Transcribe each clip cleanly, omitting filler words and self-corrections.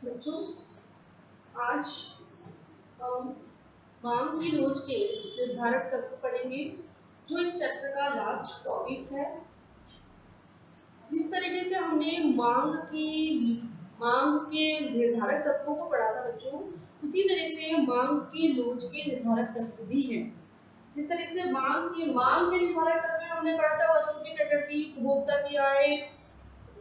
बच्चों, आज हम मांग की लोच के निर्धारक तत्व पढ़ेंगे, जो इस चैप्टर का लास्ट टॉपिक है। जिस तरीके से हमने मांग के निर्धारक तत्वों को पढ़ा था बच्चों, उसी तरह से मांग की लोच के निर्धारक तत्व भी हैं। जिस तरीके से मांग के निर्धारक तत्व में हमने पढ़ा था वस्तु की प्रकृति, उपभोक्ता की आय,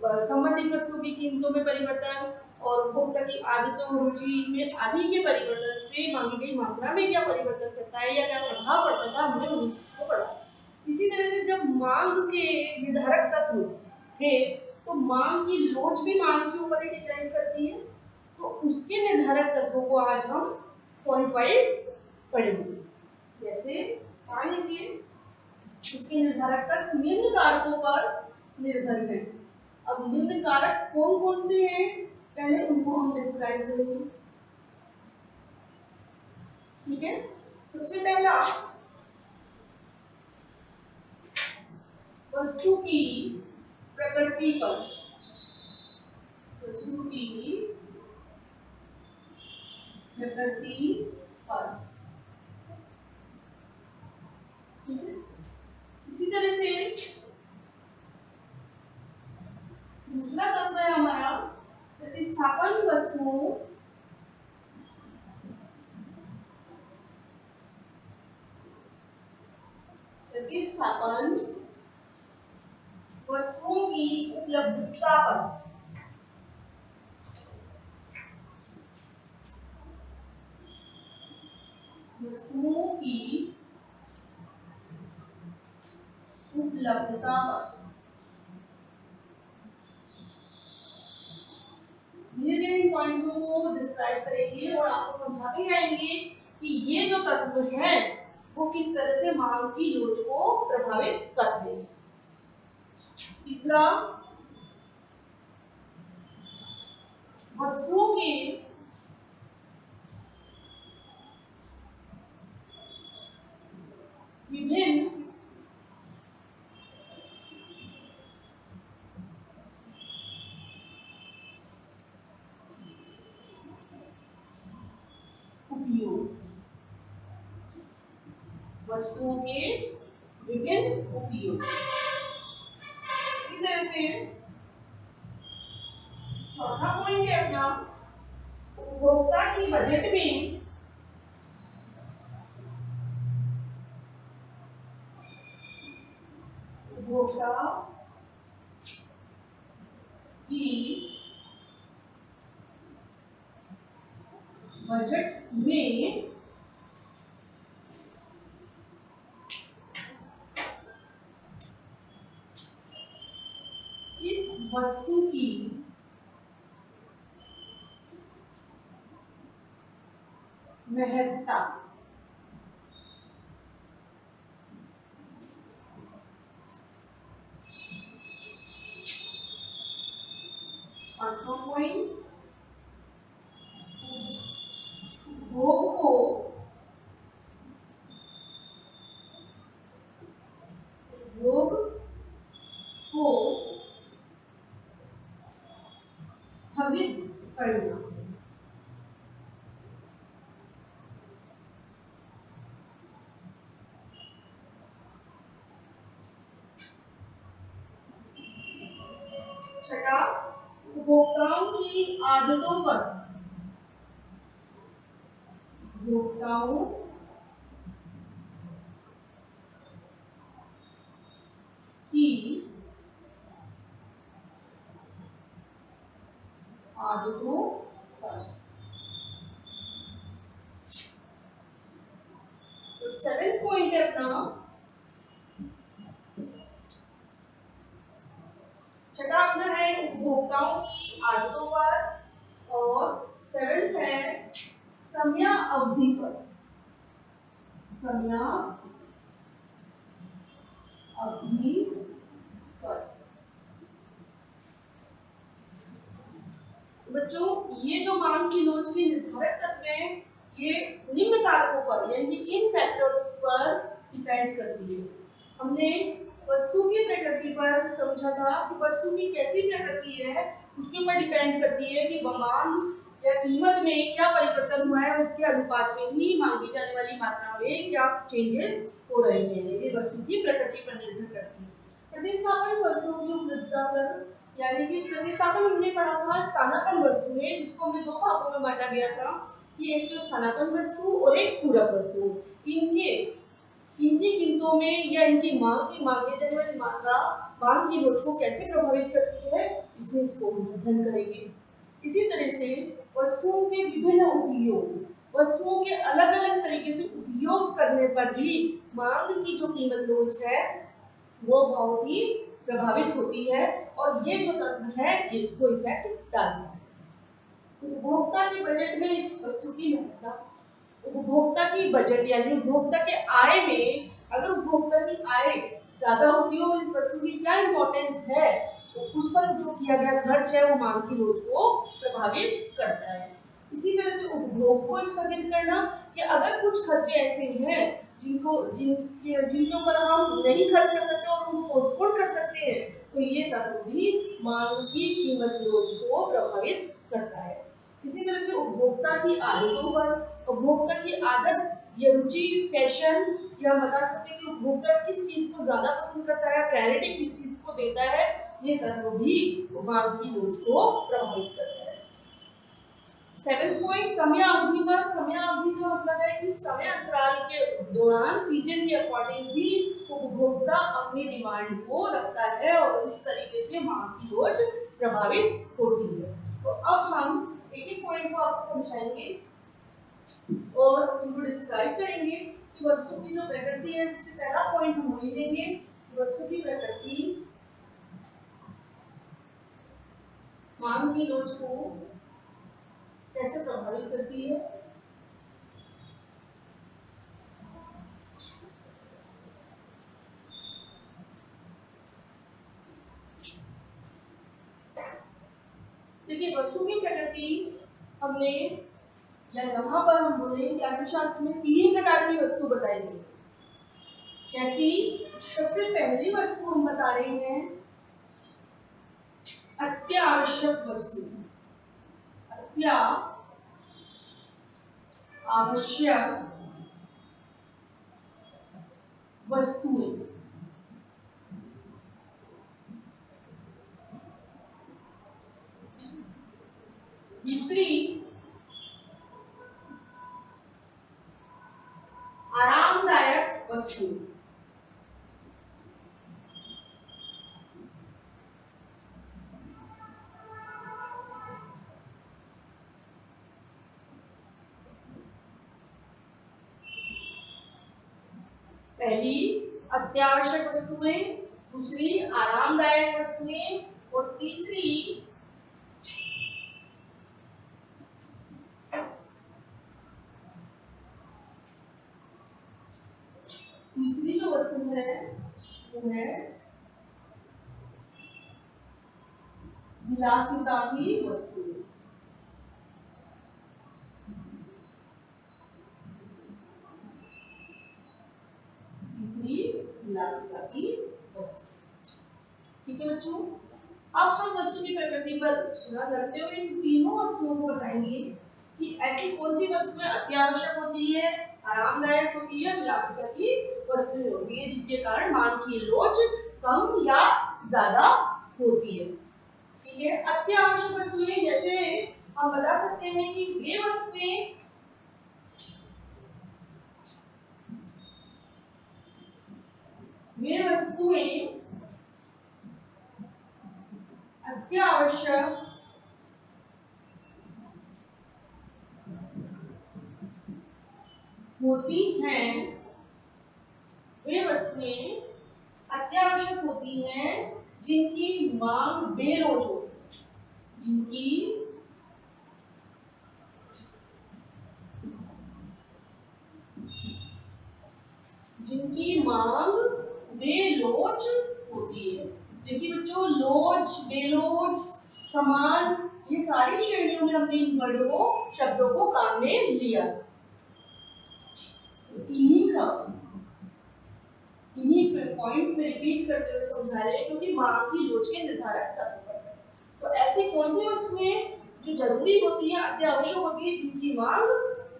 संबंधित वस्तु की कीमतों में परिवर्तन और उपभोक्ता की आदतों रुचि में आदि के परिवर्तन से मांगी गई मात्रा में क्या परिवर्तन करता है या क्या प्रभाव पड़ता था, हमने उन्हीं को पढ़ा। इसी तरह से जब मांग के निर्धारक तत्व थे तो मांग की लोच भी मांग के ऊपर ही डिपेंड करती है। तो उसके निर्धारक तत्वों को आज हम पॉइंट वाइज पढ़ेंगे। जैसे मान लीजिए इसके निर्धारक तत्व निम्न कारकों पर निर्भर है। अब निम्न कारक कौन कौन से हैं, पहले उनको हम डिस्क्राइब करेंगे। ठीक है, सबसे पहला वस्तु की प्रकृति पर, वस्तु की प्रकृति पर। ठीक है, इसी तरह से दूसरा तत्व है हमारा प्रतिस्थापन वस्तुओं प्रतिस्थापन वस्तुओं की उपलब्धता पर। वस्तुओं की उपलब्धता पर धीरे धीरे इन पॉइंट्स को डिस्क्राइब करेंगे और आपको समझाते जाएंगे कि ये जो तत्व है वो किस तरह से मांग की लोच को प्रभावित करते हैं। तीसरा, वस्तुओं के विभिन्न उपयोग, वस्तुओं के विभिन्न उपयोग। इसी तरह से चौथा पॉइंट है अपना उपभोक्ता की बजट में उपभोक्ता की बजट में इस वस्तु की महत्ता। पांचवा पॉइंट, भोग को भोग को स्थगित करना। छठा, उपभोक्ताओं की आदतों पर, उपभोक्ताओं की आदतों पर। तो सेवेंथ पॉइंट है अपना, छठा अपना है उपभोक्ताओं की आदतों पर और सेवेंथ है समय अवधि पर, समय अवधि पर। बच्चों, ये जो मांग की लोच के निर्धारक तत्व हैं ये निम्न कारकों पर यानी कि इन फैक्टर्स पर डिपेंड करती है। हमने वस्तु की प्रकृति पर समझा था कि वस्तु की कैसी प्रकृति है उसके ऊपर डिपेंड करती है कि मांग या कीमत में क्या परिवर्तन हुआ है, उसके अनुपात में ही मांगी जाने वाली मात्रा में क्या चेंजेस हो रहे हैं, ये वस्तु की प्रकृति पर निर्भर करती है। प्रतिस्थापन वस्तुओं की उपलब्धता पर, यानी कि प्रतिस्थापन हमने पढ़ा था स्थानापन्न वस्तु में, जिसको हमने दो भागों में बांटा गया था कि एक तो स्थानापन्न वस्तु और एक पूरक वस्तु। इनकी कीमतों में या इनकी मांगे जाने वाली मात्रा मांग की लोच को कैसे प्रभावित करती है, इसमें इसको अध्ययन करेंगे। इसी तरह से वस्तुओं के विभिन्न उपयोग, वस्तुओं के अलग अलग तरीके से उपयोग करने पर भी मांग की जो कीमत लोच है वो बहुत ही प्रभावित होती है, और ये जो तत्व है ये इसको इफेक्ट डालता है। उपभोक्ता के बजट में इस वस्तु की महत्ता, उपभोक्ता की बजट यानी उपभोक्ता के आय में अगर उपभोक्ता की आय ज्यादा होती है और इस वस्तु की क्या इंपॉर्टेंस है, तो उस पर जो किया गया खर्च है वो मांग की लोच को प्रभावित करता है। इसी तरह से उपभोग को स्थगित करना, कि अगर कुछ खर्चे ऐसे हैं जिनके ऊपर हम नहीं खर्च कर सकते और उनको पोस्टपोन कर सकते हैं, तो ये तत्व भी मांग की कीमत लोच को प्रभावित करता है। इसी तरह से उपभोक्ता की आदतों पर, उपभोक्ता की आदत या रुचि, फैशन, या बता सकते हैं कि उपभोक्ता किस चीज को ज्यादा पसंद करता है, प्रायोरिटी किस चीज को देता है, ये तत्व भी मांग की लोच को प्रभावित करता है। 7 पॉइंट समय अवधि पर, समय अवधि का मतलब है कि समय अंतराल के दौरान सीजन के अकॉर्डिंग भी उपभोक्ता अपनी डिमांड को रखता है और इस तरीके से मांग की लोच प्रभावित होती है। तो अब हम एक एक पॉइंट को आपको समझाएंगे और इनको डिस्क्राइब करेंगे कि वस्तु की जो प्रकृति है। सबसे पहला पॉइंट हम वही देंगे, वस्तु की प्रकृति मांग की लोच को कैसे प्रभावित करती है। देखिए, वस्तु की प्रकृति हमने या यहाँ पर हम बोलेंगे कि अर्थशास्त्र में 3 प्रकार की वस्तु बताएंगे। कैसी? सबसे पहली वस्तु हम बता रहे हैं अत्यावश्यक वस्तु, अत्यावश्यक वस्तुएं। दूसरी आरामदायक वस्तु, पहली अत्यावश्यक वस्तुएं, दूसरी आरामदायक वस्तुएं, और तीसरी जो वस्तु है वो है विलासिता की वस्तु। तीसरी विलासिता की वस्तु। ठीक है बच्चों, अब हम वस्तु की प्रकृति पर ध्यान रखते हुए इन तीनों वस्तुओं को बताएंगे कि ऐसी कौन सी वस्तुएं अत्यावश्यक होती है, आरामदायक होती है, विलासिता की वस्तुएं होती है, जिनके कारण मांग की लोच कम या ज्यादा होती है। ठीक है, अत्यावश्यक वस्तुएं जैसे हम बता सकते हैं कि वे वस्तुएं अत्यावश्यक होती हैं, वे वस्तुएं अत्यावश्यक होती हैं जिनकी मांग बेलोच होती है, जिनकी मांग बेलोच होती है। देखिए बच्चों, लोच, बेलोच, समान, ये सारी श्रेणियों में हमने इन वर्डों शब्दों को काम में लिया। इन्हीं पॉइंट्स में रिपीट करते हुए समझा रहे हैं क्योंकि मांग की लोच के निर्धारक तत्व है। तो ऐसी कौन सी वस्तुएं जो जरूरी होती है, अत्यावश्यक होती है, जिनकी मांग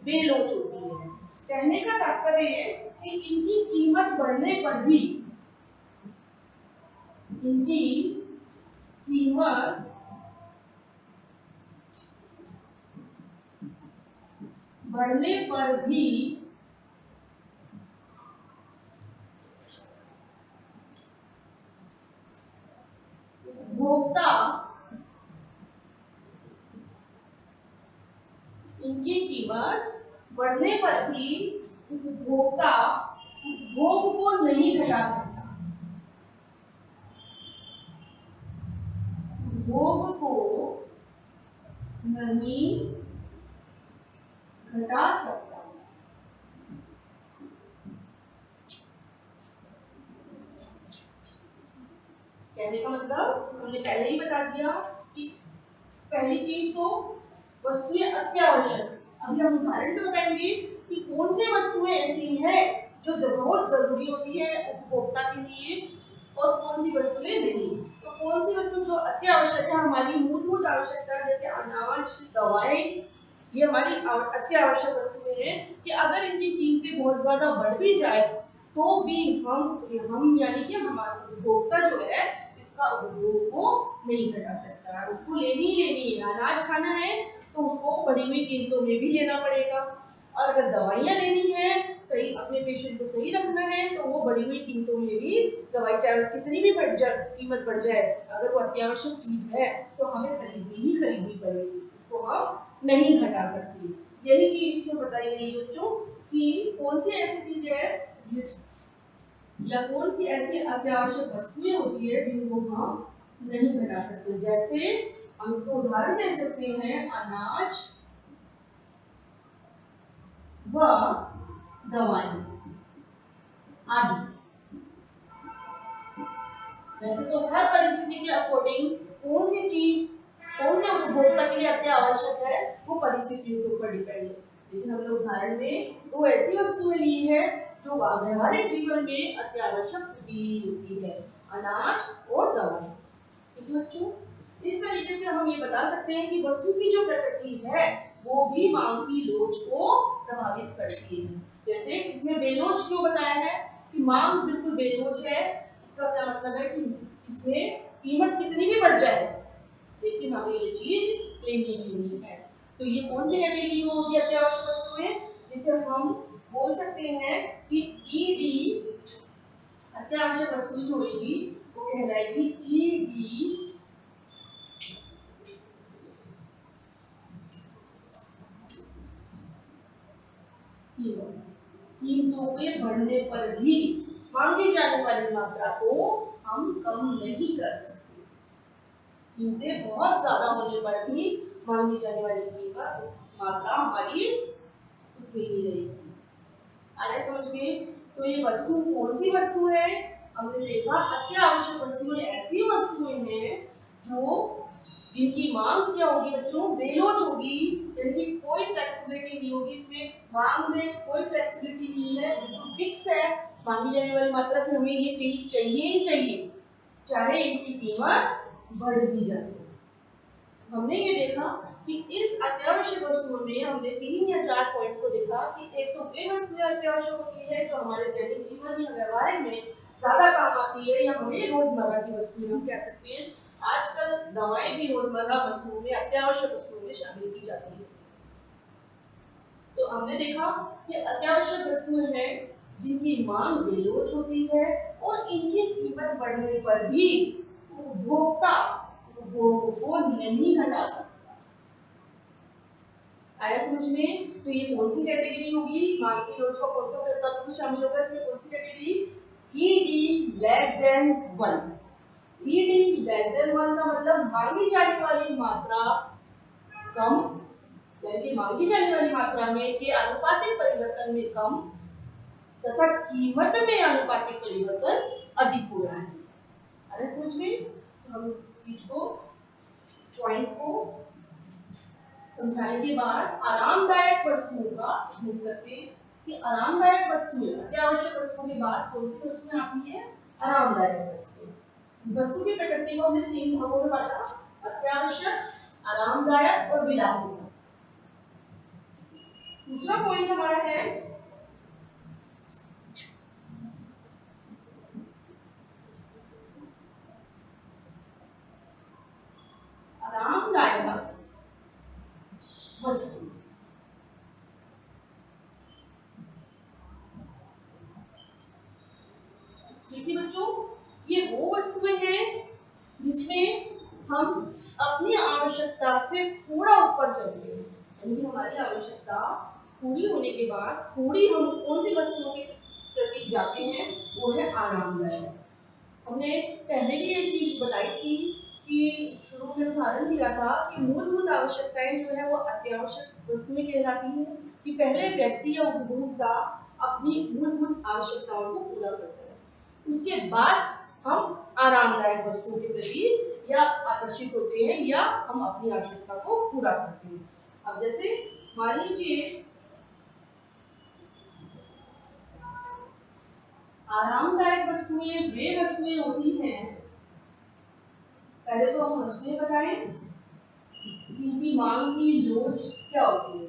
बेलोच होती है। कहने का तात्पर्य है कि इनकी कीमत बढ़ने पर भी, इनकी कीमत बढ़ने पर भी उपभोक्ता, इनकी कीमत बढ़ने पर भी उपभोक्ता उपभोग को नहीं घटा सकता, उपभोग को नहीं घटा सकता। कहने का मतलब हमने पहले ही बता दिया कि पहली चीज तो वस्तुएं अत्यावश्यक। अभी हम उदाहरण से बताएंगे कि कौन सी वस्तुएं ऐसी हैं जो बहुत जरूरी होती है उपभोक्ता के लिए और कौन सी वस्तुएं नहीं। तो कौन सी वस्तु जो अत्यावश्यक है, हमारी मूलभूत आवश्यकता, जैसे अनाज, दवाएं, ये हमारी अत्यावश्यक वस्तुएं हैं कि अगर इनकी कीमतें बहुत ज्यादा बढ़ भी जाए तो भी हम यानी कि हमारा उपभोक्ता जो है इसका उपभोग को नहीं घटा सकता है, उसको लेनी ही लेनी है। अनाज खाना है तो उसको बढ़ी हुई कीमतों में भी लेना पड़ेगा, और अगर दवाइयाँ लेनी है, सही अपने पेशेंट को सही रखना है, तो वो बढ़ी हुई कीमतों में भी दवाई चाहे कितनी भी बढ़ जाए, कीमत बढ़ जाए, अगर वो अत्यावश्यक चीज है तो हमें खरीदनी पड़ेगी, उसको हम नहीं घटा सकते। यही चीज इसमें बताई गई बच्चों कि कौन सी ऐसी चीज है या कौन सी ऐसी अत्यावश्यक वस्तुएं होती है जिनको हम नहीं घटा सकते। जैसे हम इसको उदाहरण दे सकते हैं, अनाज व दवाएं आदि। वैसे तो हर परिस्थिति के अकॉर्डिंग कौन सी चीज कौन से उपभोक्ता के लिए अत्यावश्यक है वो परिस्थितियों के ऊपर डिपेंड है, लेकिन हमने उदाहरण में दो ऐसी वस्तुएं ली है जो व्यवहारिक जीवन में अत्यावश्यक होती है, अनाज और दवाएं। ठीक है बच्चों, इस तरीके से हम ये बता सकते हैं कि वस्तु की जो प्रकृति है वो भी मांग की लोच को प्रभावित करती है। जैसे इसमें बेलोच क्यों बताया है कि मांग बिल्कुल बेलोच है, इसका क्या मतलब है कि इसमें कीमत कितनी भी बढ़ जाए लेकिन हमें ये चीज लेनी है। तो ये कौन सी कैटेगरी में होगी अत्यावश्यक वस्तुएं, जिसे हम बोल सकते हैं कि ईडी अत्यावश्यक वस्तु जो होगी वो कहलाएगी ईडी कीमतों के बढ़ने पर भी मांगी जाने वाली मात्रा को हम कम नहीं कर सकते। कीमतें बहुत ज्यादा होने पर भी मांगी जाने वाली कीमत मात्रा हमारी उतनी ही रहेगी। आ रहा है समझ में? तो ये वस्तु कौन सी वस्तु है? हमने देखा अत्यावश्यक वस्तुएं ऐसी वस्तुएं हैं जो जिनकी मांग क्या होगी बच्चों, बेलोच होगी, यानी कोई फ्लेक्सिबिलिटी नहीं होगी, इसमें मांग में कोई फ्लेक्सिबिलिटी नहीं है, बिल्कुल फिक्स है मांगी जाने वाली मात्रा की, हमें ये चीज चाहिए ही चाहिए, चाहे इनकी कीमत बढ़ भी जाए। हमने ये देखा कि इस अत्यावश्यक वस्तुओं में हमने 3 या 4 पॉइंट को देखा कि एक तो वे वस्तुएं अत्यावश्यक होती है जो हमारे दैनिक जीवन या व्यवहार में ज्यादा काम आती है, या हमें रोजमर्रा की वस्तुएं हम कह सकते हैं। आजकल दवाएं भी रोजमर्रा वस्तुओं में अत्यावश्यक वस्तुओं में शामिल की जाती है। तो हमने देखा कि अत्यावश्यक वस्तुएं हैं जिनकी मांग बेलोच होती है और इनकी कीमत बढ़ने पर भी उपभोक्ता उपभोग को नहीं घटा सकता। आया समझ में? तो ये कौन सी कैटेगरी होगी? मांग की लोच का कौन सा तत्व शामिल होगा इसमें? कौन सी category? ED less than 1। ED less than 1 का मतलब मांगी जाने वाली मात्रा कम, यानी कि मांगी जाने वाली मात्रा में के आनुपातिक परिवर्तन में कम तथा कीमत में आनुपातिक परिवर्तन अधिक हो रहा है। अरे समझ में? तो हम इस चीज को, इस पॉइंट को समझाने के बाद आरामदायक वस्तुओं का अध्ययन करते हैं कि आरामदायक वस्तुएं, अत्यावश्यक वस्तुओं के बाद कौन सी वस्तुएं आती हैं? आरामदायक वस्तुएं। वस्तु की प्रकृति को हमने 3 भागों में बांटा, अत्यावश्यक, आरामदायक और विलासिता। दूसरा पॉइंट हमारा है आरामदायक वस्तु। देखिए बच्चों, ये वो वस्तुएं हैं जिसमें हम अपनी आवश्यकता से थोड़ा ऊपर चलते हैं, यानी हमारी आवश्यकता पूरी होने के बाद थोड़ी हम कौन सी वस्तुओं के प्रति जाते हैं, वो है आरामदायक। हमने पहले भी ये चीज बताई थी कि शुरू में उदाहरण दिया था कि मूलभूत आवश्यकताएं जो है वो अत्यावश्यक वस्तुएं कहलाती हैं, कि पहले व्यक्ति या उपभोक्ता अपनी मूलभूत आवश्यकताओं को पूरा करता है, उसके बाद हम आरामदायक वस्तुओं के प्रति या आकर्षित होते हैं या हम अपनी आवश्यकता को पूरा करते हैं। अब जैसे मान लीजिए आरामदायक वस्तुएं वे वस्तुएं होती हैं, पहले तो हम वस्तुएं बताएं, इनकी मांग की लोच क्या होती है,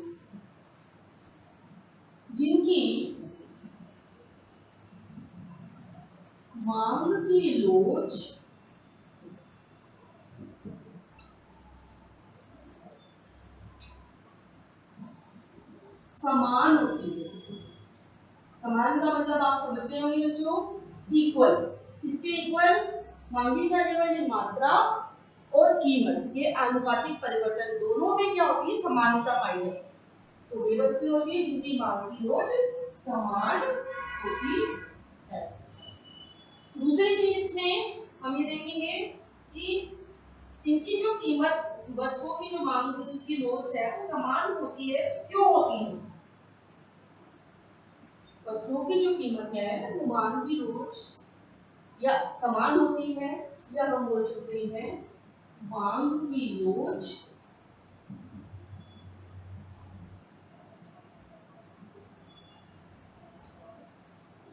जिनकी मांग की लोच समान होती है। समान का मतलब आप समझते होंगे बच्चों, इक्वल। किसके इक्वल? मांगी जाने वाली मात्रा और कीमत के आनुपातिक परिवर्तन दोनों में क्या होती है? समानता पाई जाती है। तो वे वस्तु होती है जिनकी मांग की लोच समान होती है। दूसरी चीज इसमें हम ये देखेंगे कि इनकी जो कीमत, वस्तुओं की जो मांग की लोच है वो समान होती है। क्यों होती है? वस्तुओं की जो कीमत है वो मांग की लोच या समान होती है, या हम बोल सकते हैं मांग की लोच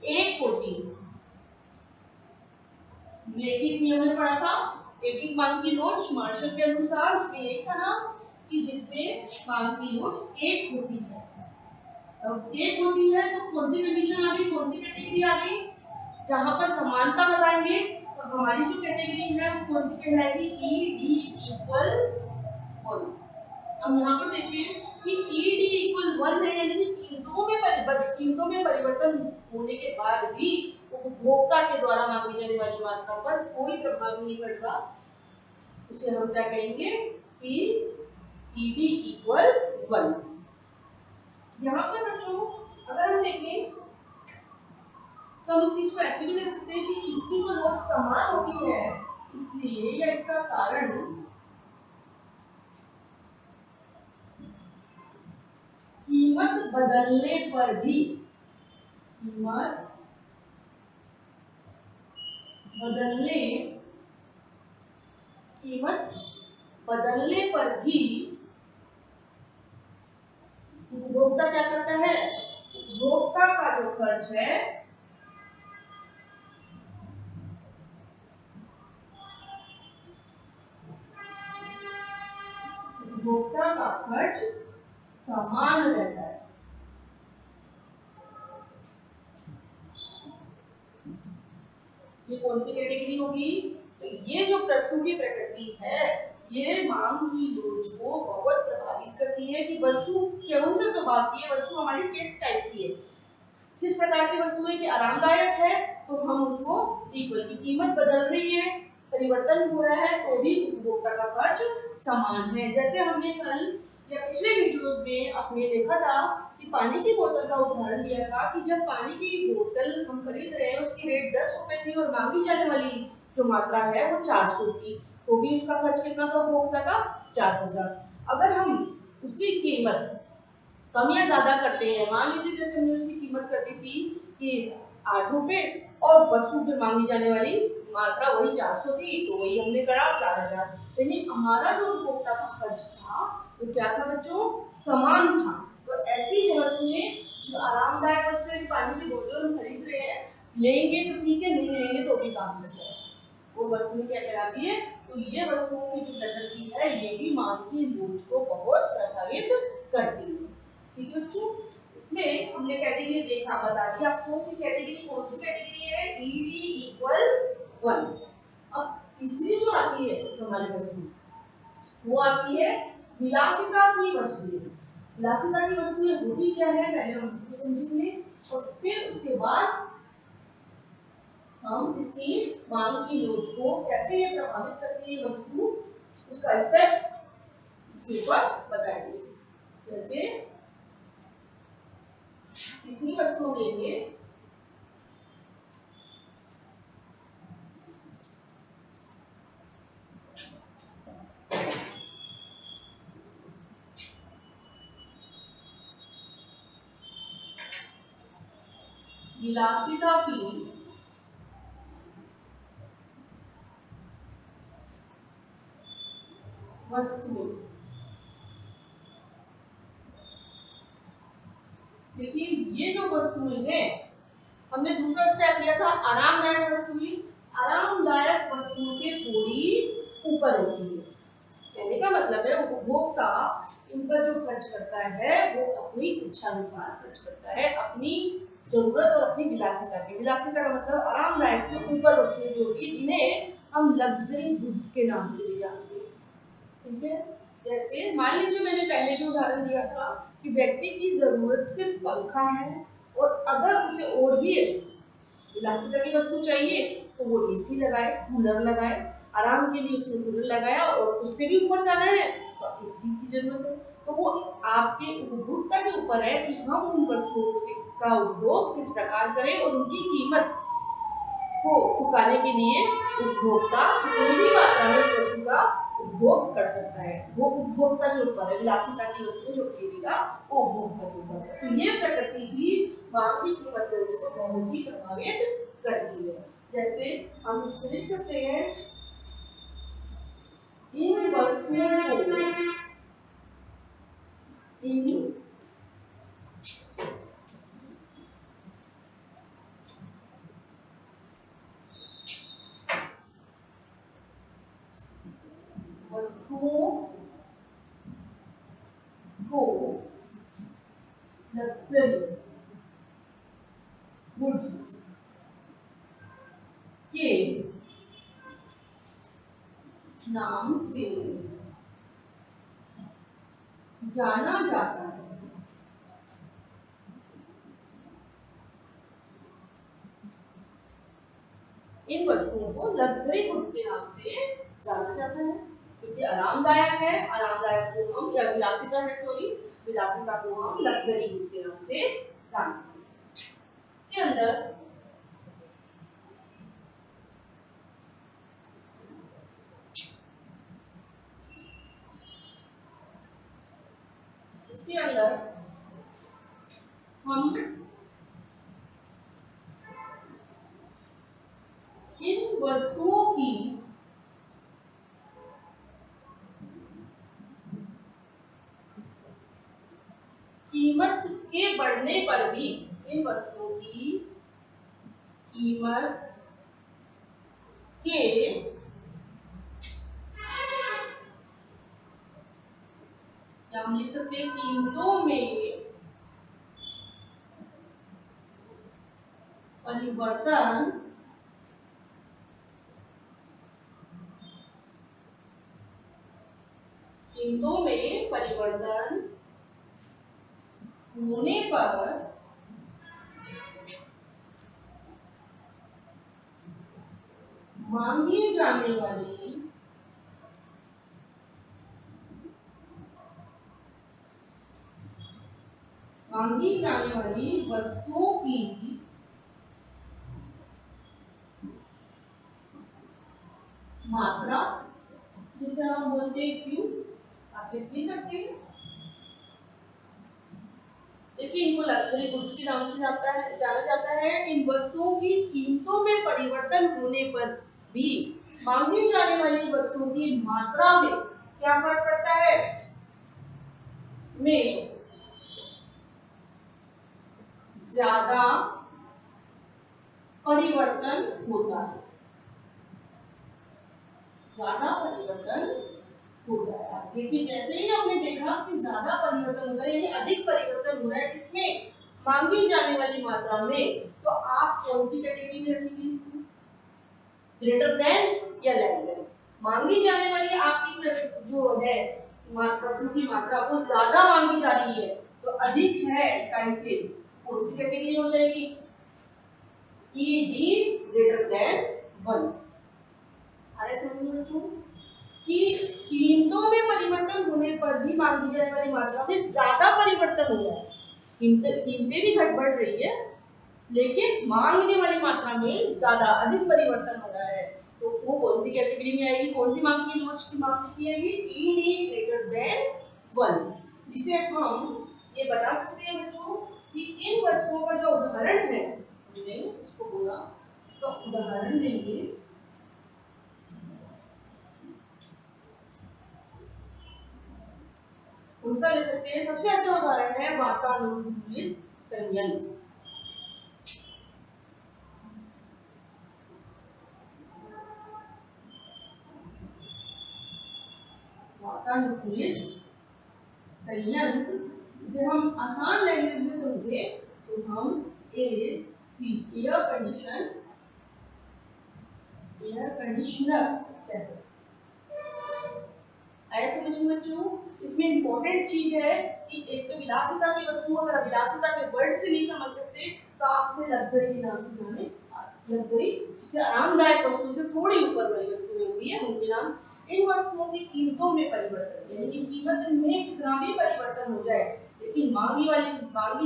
एक होती है। लेखिक नियम में पढ़ा था, एक मांग की लोच मार्शल के अनुसार उसमें एक था ना कि जिसमें मांग की लोच एक होती है। अब एक होती है तो कौन सी कंडीशन आ गई, कौन सी कैटेगरी आ गई? जहां पर समानता बताएंगे तो हमारी जो कैटेगरी है वो कौन सी कहलाएगी? E D equal 1। हम यहाँ पर देखिए कि ई डी इक्वल 1 है, यानी कीमतों में परिवर्तन होने के बाद भी उपभोक्ता के द्वारा मांगी जाने वाली मात्रा पर कोई प्रभाव नहीं पड़ता। उसे हम क्या कहेंगे कि ई डी इक्वल 1। यहाँ पर बच्चों अगर हम देखें तो हम इस चीज को ऐसे भी देख सकते हैं कि इसकी जो लोच समान होती है, इसलिए या इसका कारण कीमत बदलने पर भी, कीमत बदलने पर भी उपभोक्ता क्या करता है? उपभोक्ता का जो खर्च है उपभोक्ता का खर्च समान रहता है। ये कौन सी कैटेगरी होगी? तो ये जो प्रस्तुति प्रकृति है ये मांग की लोच को बहुत प्रभावित करती है कि वस्तु कौन से स्वभाव की है, वस्तु हमारी किस टाइप की है, किस प्रकार की वस्तु है कि आरामदायक है तो हम उसको इक्वल, की कीमत बदल रही है, परिवर्तन हो रहा है तो भी उपभोक्ता का खर्च समान है। जैसे हमने कल या पिछले वीडियो में अपने देखा था कि पानी की बोतल का उदाहरण दिया था कि जब पानी की बोतल हम खरीद रहे हैं उसकी रेट 10 रुपए थी और मांगी जाने वाली जो मात्रा है वो 400 थी, तो भी उसका खर्च कितना था उपभोक्ता का? 4000। अगर हम उसकी कीमत कम या ज्यादा करते हैं, मान लीजिए जैसे हमने उसकी कीमत कर दी थी कि 8 रुपए और वस्तु पर मांगी जाने वाली मात्रा वही 400 थी, तो वही हमने करा 4000, यानी हमारा जो उपभोक्ता का खर्च था वो क्या था बच्चों? समान था। तो ऐसी वस्तुएं जो आरामदायक वस्तुएं, पानी की बोतल हम खरीद रहे हैं, लेंगे तो ठीक है, नहीं लेंगे तो भी काम चल जाएगा। वो वस्तुएं क्या कहलाती है? तो ये वस्तुओं की जो प्रकृति है ये भी मांग की लोच को बहुत प्रभावित करती है। ठीक है बच्चों, इसमें हमने कैटेगरी देखा, बता दिया आपको कि कैटेगरी कौन सी कैटेगरी है, ईडी इक्वल 1। अब तीसरी जो आती है हमारी वस्तु वो आती है विलासिता की वस्तुएं। विलासिता की वस्तुएं होती क्या है पहले हम उसको समझेंगे और फिर उसके बाद हम इसकी मांग की लोच को कैसे ये प्रभावित करती है वस्तु, उसका इफेक्ट इसके ऊपर बताएंगे। जैसे किसी वस्तु लेंगे, विलासिता की वस्तु, देखिए ये जो वस्तुएं हैं, हमने दूसरा स्टेप लिया था आरामदायक वस्तुएं। आरामदायक वस्तुओं से थोड़ी ऊपर होती है, कहने का मतलब है उपभोक्ता इन पर जो खर्च करता है वो अपनी इच्छा अनुसार खर्च करता है, अपनी जरूरत और अपनी विलासिता की। विलासिता का मतलब आरामदायक से ऊपर वस्तुएं जो होती है जिन्हें हम लग्जरी गुड्स के नाम से भी जानते हैं। ठीक है, जैसे मान लीजिए मैंने पहले जो उदाहरण दिया था कि व्यक्ति की जरूरत सिर्फ पंखा है और अगर उसे और भी विलासिता की वस्तु चाहिए तो वो एसी लगाए, कूलर लगाए, आराम के लिए उसने कूलर लगाया और उससे भी ऊपर जाना है तो एसी की जरूरत है। तो वो आपके उपभोक्ता के ऊपर है कि हम उन वस्तुओं का उपभोग किस प्रकार करें और उनकी कीमत को चुकाने के लिए उपभोक्ता कितनी मात्रा में उस वस्तु का उपभोग कर सकता है, वो उपभोक्ता के ऊपर है। विलासिता की वस्तु जो खरीदेगा वो उपभोक्ता के ऊपर है। तो ये प्रकृति भी मांग की कीमत को बहुत ही प्रभावित करती है। जैसे हम इसको लिख सकते हैं, इन वस्तुओं को इन वस्तुओं को लग्जरी गुड्स के नाम से जाना जाता है। इन वस्तुओं को लग्जरी गुड के नाम से जाना जाता है क्योंकि आरामदायक है। आरामदायक को हम या विलासिता है, सॉरी, विलासिता को हम लग्जरी गुड के नाम से जानते हैं। इसके अंदर हम इन वस्तुओं की कीमत के बढ़ने पर भी, इन वस्तुओं की कीमत के या हम लिख सकते हैं कीमतों में परिवर्तन कीमतों में परिवर्तन होने पर मांगी जाने वाली वस्तुओं की मात्रा, जिसे हम बोलते हैं क्यू, आप लिख भी सकते हैं। देखिए इनको लग्जरी गुड्स के नाम से जाना जाता है। इन वस्तुओं की कीमतों में परिवर्तन होने पर भी मांगी जाने वाली वस्तुओं की मात्रा में क्या फर्क पड़ता है, में ज्यादा परिवर्तन होता है। ज्यादा परिवर्तन होता है। अब देखिए जैसे ही हमने देखा कि ज्यादा परिवर्तन हो रहा है, यानी अधिक परिवर्तन हो रहा है किसमें, मांगी जाने वाली मात्रा में, तो आप कौन सी कैटेगरी में रखेंगे इसको, ग्रेटर देन या लेस देन। मांगी जाने वाली आपकी जो है वस्तु की मात्रा वो ज्यादा मांगी जा रही है, तो अधिक है इकाई से, कौन सी कैटेगरी हो जाएगी, ईडी ग्रेटर देन 1। अरे समझ में बच्चों कि कीमतों में परिवर्तन होने पर भी मांगी जाने वाली मात्रा में ज्यादा परिवर्तन हो रहा है, कीमतें भी घट बढ़ रही है लेकिन मांगने वाली मात्रा में ज्यादा अधिक परिवर्तन हो रहा है, तो वो कौन सी कैटेगरी में आएगी, कौन सी मांग की लोच की मांग की आएगी, ईडी ग्रेटर देन 1। जिसे हम ये बता सकते हैं बच्चों कि इन वस्तुओं का जो उदाहरण है, हमने इसको बोला, इसका उदाहरण देंगे, कौन सा ले सकते हैं, सबसे अच्छा उदाहरण है वातानुकूलित संयंत्र। वातानुकूलित संयंत्र, जिसे हम आसान लैंग्वेज में समझे तो हम एसी एयर कंडीशनर कह सकते हैं। आया समझ में बच्चों, इसमें इंपॉर्टेंट चीज है कि एक तो विलासिता की वस्तु, अगर आप विलासिता के वर्ड से नहीं समझ सकते तो आप इसे लग्जरी के नाम से जाने, लग्जरी जिससे आरामदायक वस्तु से थोड़ी ऊपर वाली वस्तुएं हुई है उनके नाम। इन वस्तुओं की कीमतों में परिवर्तन, यानी कि कीमत में कितना भी परिवर्तन हो जाए लेकिन मांगी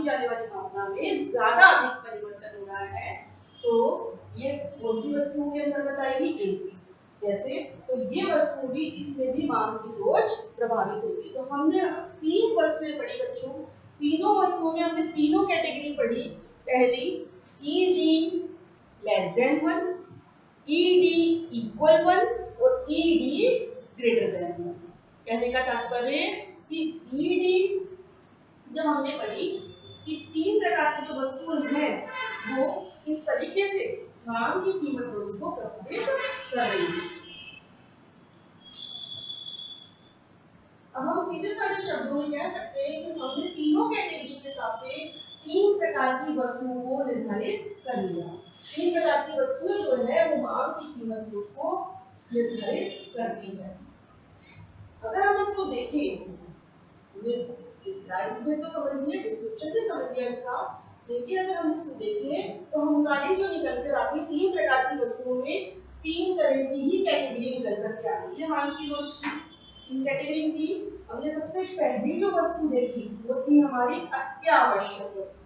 जाने वाली मात्रा में ज्यादा अधिक परिवर्तन हो रहा है, तो ये कौन सी वस्तुओं के अंतर्गत आएगी, एसी। जैसे तो ये वस्तु भी, इसमें भी मांग की लोच प्रभावित होगी। तो हमने 3 वस्तुएं पढ़ी बच्चों, तीनों वस्तुओं में हमने तीनों कैटेगरी पढ़ी। पहली ED less than 1, ED equal 1 और ईडी ग्रेटर देन 1। कहने का तात्पर्य कि ईडी जब हमने पढ़ी कि 3 प्रकार की जो वस्तुएं हैं वो किस तरीके से मांग की कीमत रोज को प्रभावित कर रही है। अब हम सीधे साधे शब्दों में कह सकते हैं कि हमने तीनों कैटेगरी के हिसाब से 3 प्रकार की वस्तुओं को निर्धारित कर लिया। 3 प्रकार की वस्तुएं जो है वो मांग की कीमत रोज को निर्धारित करती है। अगर हम इसको देखें, डिस्क्राइब में तो समझ लिया, डिस्क्रिप्शन में समझ लिया इसका, लेकिन अगर हम इसको देखें तो हमारी जो निकल कर आती है 3 प्रकार की वस्तुओं में 3 तरह की ही कैटेगरी निकल कर के आती है मांग की लोच की। इन कैटेगरी की हमने सबसे पहली जो वस्तु देखी वो थी हमारी अत्यावश्यक वस्तु।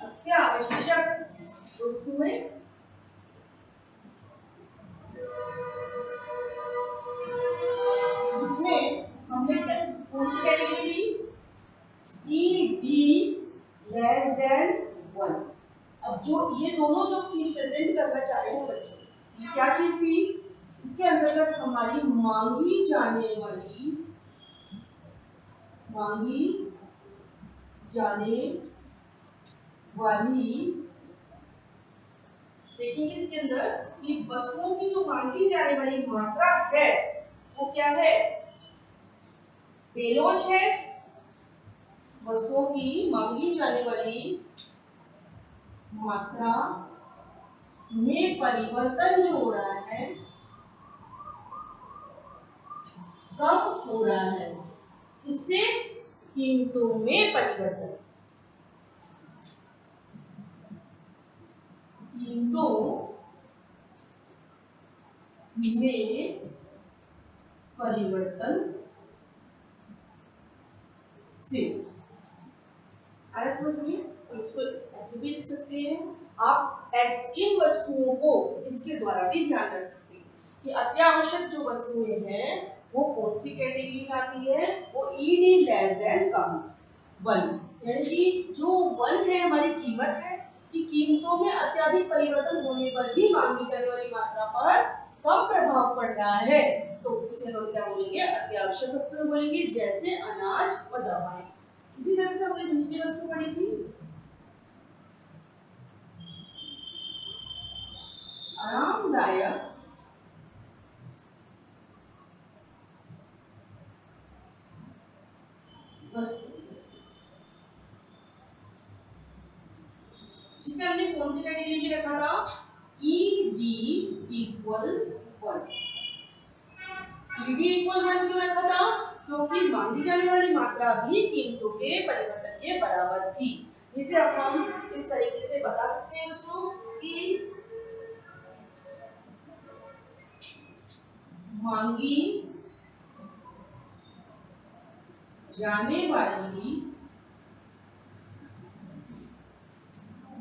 अत्यावश्यक वस्तुएं जिसमें हमने कौन सी कैटेगरी ली, ईडी लेस देन 1। अब जो ये दोनों जो चीज प्रेजेंट करना चाह रहे हैं बच्चों, ये क्या चीज थी, इसके अंतर्गत हमारी मांगी जाने वाली देखेंगे इसके अंदर कि वस्तुओं की जो मांगी जाने वाली मात्रा है वो क्या है, बेलोच है। वस्तुओं की मांगी जाने वाली मात्रा में परिवर्तन जो हो रहा है, कम हो रहा है, इससे कीमतों में परिवर्तन, कीमतों में परिवर्तन से। आया समझ में, तो इसको ऐसे भी लिख सकते हैं आप, इन वस्तुओं को इसके द्वारा भी ध्यान रख सकते हैं कि अत्यावश्यक जो वस्तुएं हैं वो कौन सी कैटेगरी में आती है, वो ईडी लेस देन कम 1, यानी कि जो 1 है हमारी कीमत है कि कीमतों में अत्यधिक परिवर्तन होने पर भी मांगी जाने वाली मात्रा पर कम प्रभाव पड़ रहा है, तो उसे हम क्या बोलेंगे, अत्यावश्यक वस्तुएं बोलेंगे, जैसे अनाज और दवाएं। इसी तरह से हमने दूसरी वस्तु पढ़ी थी आरामदायक वस्तु, जिसे हमने कौन सी कैटेगरी में रखा था, ई डी इक्वल 1। ई डी इक्वल 1 क्यों रखा था, क्योंकि मांगी जाने वाली मात्रा भी कीमतों के परिवर्तन के बराबर थी। जिसे अब हम इस तरीके से बता सकते हैं बच्चों कि मांगी जाने वाली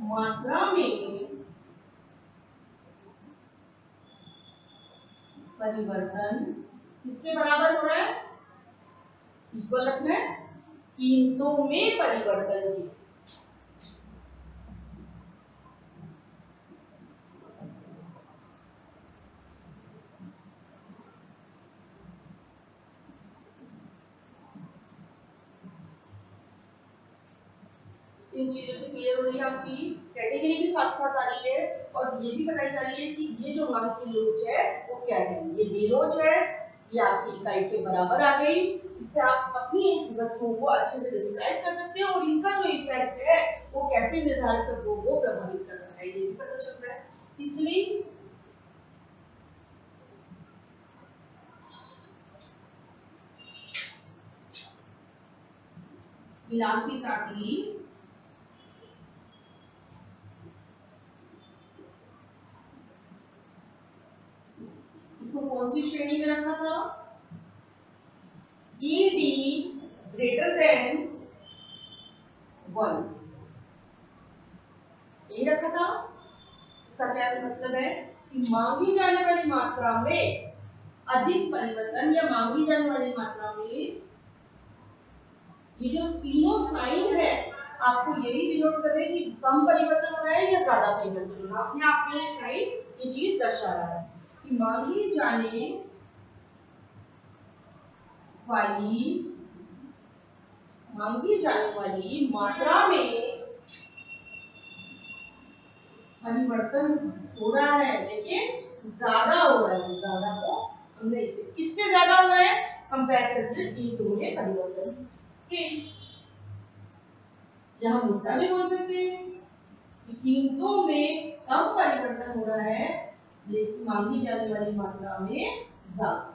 मात्रा में परिवर्तन किसके बराबर हो रहा है, इक्वल रखना है, कीमतों में परिवर्तन की। इन चीजों से क्लियर हो रही है, आपकी कैटेगरी भी साथ साथ आ रही है और ये भी बताई जा रही है कि ये जो मांग की लोच है वो क्या है, ये बेलोच है, ये आपकी इकाई के बराबर आ गई। इससे आप अपनी इस वस्तुओं को अच्छे से डिस्क्राइब कर सकते हो और इनका जो इफेक्ट है वो कैसे निर्धारित तत्वों को प्रभावित कर रहा है ये भी पता चल रहा है। इसलिए विलासिता की इसको कौन सी श्रेणी में रखा था, ई डी ग्रेटर देन 1 यही रखा था। इसका क्या मतलब है कि मांगी जाने वाली मात्रा में अधिक परिवर्तन या मांगी जाने वाली मात्रा में ये जो तीनों साइन है आपको यही डिनोट कर रहे हैं कि कम परिवर्तन हो रहा है या ज्यादा परिवर्तन हो रहा है। अपने आप में ये साइन ये चीज दर्शा रहा है कि मांगी जाने वाली मात्रा में परिवर्तन हो रहा है लेकिन ज्यादा हो रहा है। ज्यादा को हमने इसे किससे ज्यादा हो रहा है, कंपेयर करते हैं कीमतों में परिवर्तन के। यह मुद्दा भी बोल सकते हैं कि कीमतों में कम परिवर्तन हो रहा है लेकिन मांगी जाने वाली मात्रा में ज्यादा।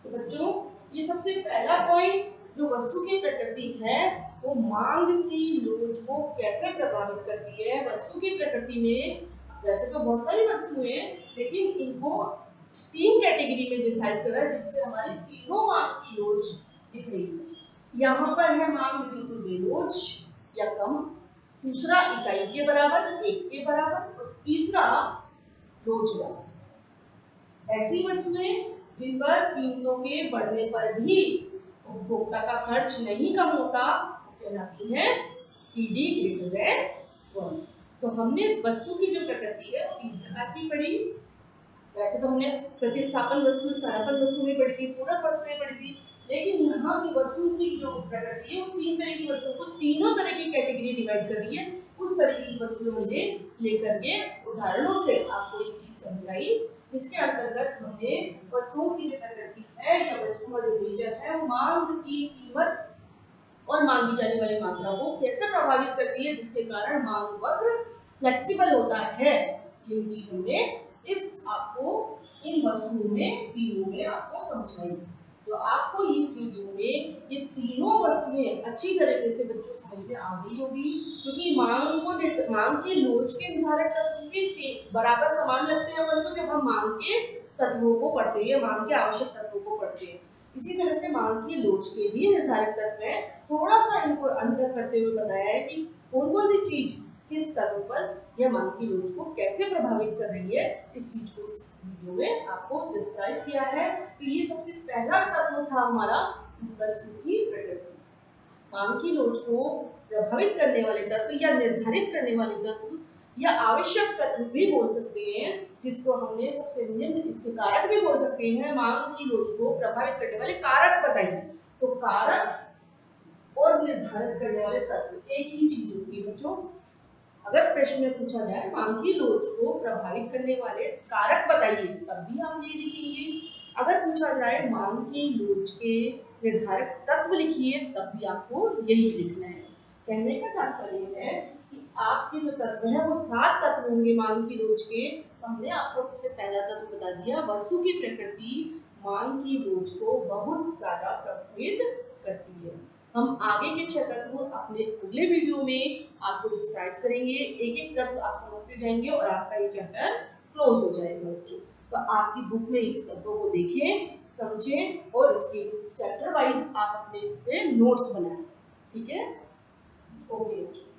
तो बच्चों ये सबसे पहला पॉइंट जो वस्तु की प्रकृति है वो मांग की लोच को कैसे प्रभावित करती है। वस्तु की प्रकृति में वैसे तो बहुत सारी वस्तुएं हैं लेकिन इनको 3 कैटेगरी में डिवाइड करा जिससे हमारी तीनों मांग की लोच दिख रही है। यहाँ पर है मांग बिल्कुल बेलोच या कम, दूसरा इकाई के बराबर, 1 के बराबर और तीसरा लोचदार। ऐसी वस्तुएं जिन पर कीमतों के बढ़ने पर भी उपभोक्ता का खर्च नहीं कम होता कहलाती है ईडी ग्रेटर देन 1। तो हमने वस्तु की जो प्रकृति है वो 3 प्रकार की पढ़ी। वैसे तो हमने प्रतिस्थापन वस्तु, स्थानापन्न वस्तु में पढ़ी थी, पूरक वस्तु में पढ़ी थी, लेकिन यहाँ की वस्तु की जो प्रकृति है वो 3 तरह की वस्तुओं को तीनों तरह की कैटेगरी डिवाइड कर रही है। उस तरह की वस्तुओं से लेकर के उदाहरणों से आपको ये चीज समझाई। इसके अंतर्गत हमने वस्तुओं की जो प्रकृति है या वस्तुओं जो नेचर है वो मांग की कीमत और मांगी जाने वाली मात्रा को कैसे प्रभावित करती है जिसके कारण मांग वक्र फ्लेक्सिबल होता है। ये चीज हमने इस आपको इन वस्तुओं में तीनों में आपको समझाई। तो आपको इस वीडियो में ये तीनों वस्तुएं अच्छी तरीके से बच्चों समझ में आ गई होगी क्योंकि मांग के लोच के निर्धारक तत्व भी से बराबर समान लगते हैं अपन को जब हम मांग के तत्वों को पढ़ते हैं, मांग के आवश्यक तत्वों को पढ़ते हैं। इसी तरह से मांग की लोच के भी निर्धारक तत्व हैं। थोड़ा सा इनको अंतर करते हुए बताया है कि कौन कौन सी चीज किस तत्व पर यह मांग की लोच को कैसे प्रभावित कर रही है। इस चीज को इस वीडियो में आपको डिस्क्राइब किया है। तो ये सबसे पहला तत्व था हमारा वस्तु की प्रकृति। मांग की लोच को प्रभावित करने वाले तत्व या निर्धारित करने वाले तत्व या आवश्यक तत्व भी बोल सकते हैं, जिसको हमने सबसे निम्न इसके कारक भी बोल सकते हैं। मांग की लोच को प्रभावित करने वाले कारक बताइए। तो कारक और निर्धारित करने वाले तत्व एक ही चीज होती है बच्चों। अगर प्रश्न में पूछा जाए मांग की लोच को प्रभावित करने वाले कारक बताइए, तब भी आप ये लिखेंगे। अगर पूछा जाए मांग की लोच के निर्धारक तत्व लिखिए, तब भी आपको यही लिखना है। कहने का तात्पर्य है कि आपके जो तत्व है वो 7 तत्व होंगे मांग की लोच के। तो हमने आपको सबसे पहला तत्व बता दिया, वस्तु की प्रकृति मांग की लोच को बहुत ज्यादा प्रभावित करती है। हम आगे के 6 तत्व अपने अगले वीडियो में आपको डिस्क्राइब करेंगे, एक एक तत्व आप समझते जाएंगे और आपका ये चैप्टर क्लोज हो जाएगा बच्चों। तो आपकी बुक में इस तत्वों को देखें, समझें और इसके चैप्टर वाइज आप अपने इस पे नोट्स बनाएं। ठीक है, ओके।